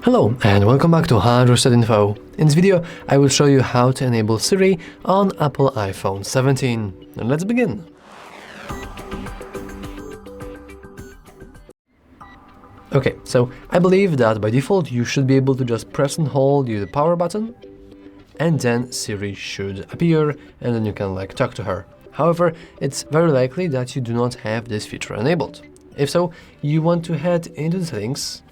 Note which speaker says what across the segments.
Speaker 1: Hello and welcome back to HardReset.Info. In this video, I will show you how to enable Siri on Apple iPhone 17. And let's begin. Okay, so I believe that by default you should be able to just press and hold the power button, and then Siri should appear, and then you can talk to her. However, it's very likely that you do not have this feature enabled. If so, you want to head into the settings.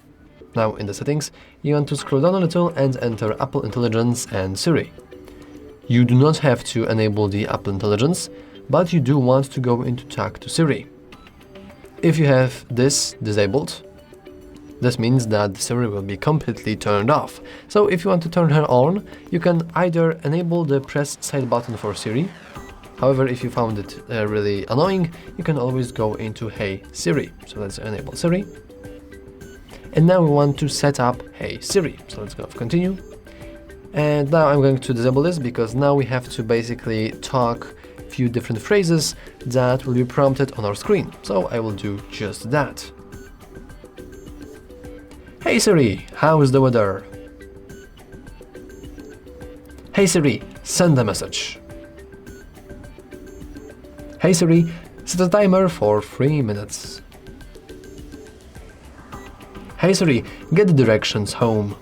Speaker 1: Now in the settings, you want to scroll down a little and enter Apple Intelligence and Siri. You do not have to enable the Apple Intelligence, but you do want to go into Talk to Siri. If you have this disabled, this means that Siri will be completely turned off. So if you want to turn her on, you can either enable the press side button for Siri. However, if you found it really annoying, you can always go into Hey Siri. So let's enable Siri. And now we want to set up Hey Siri. So let's go continue. And now I'm going to disable this because now we have to basically talk a few different phrases that will be prompted on our screen. So I will do just that. Hey Siri, how is the weather? Hey Siri, send a message. Hey Siri, set a timer for 3 minutes. Hey Siri, get the directions home.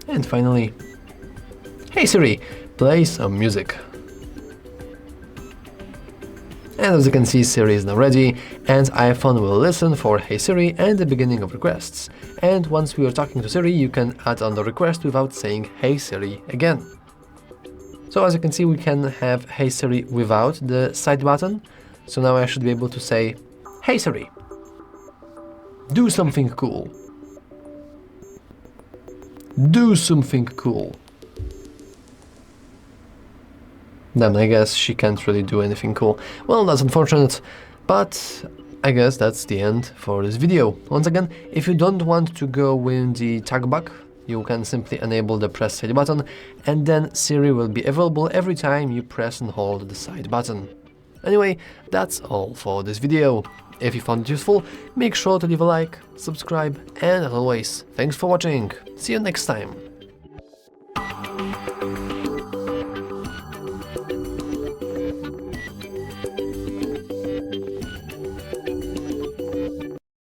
Speaker 1: And finally, Hey Siri, play some music. And as you can see, Siri is now ready, and iPhone will listen for Hey Siri and the beginning of requests. And once we are talking to Siri, you can add on the request without saying Hey Siri again. So as you can see, we can have Hey Siri without the side button. So now I should be able to say, Hey Siri, do something cool. Do something cool. Then I guess she can't really do anything cool. Well, that's unfortunate, but I guess that's the end for this video. Once again, if you don't want to go with the talkback, you can simply enable the press side button, and then Siri will be available every time you press and hold the side button. Anyway, that's all for this video. If you found it useful, make sure to leave a like, subscribe, and as always, thanks for watching. See you next time.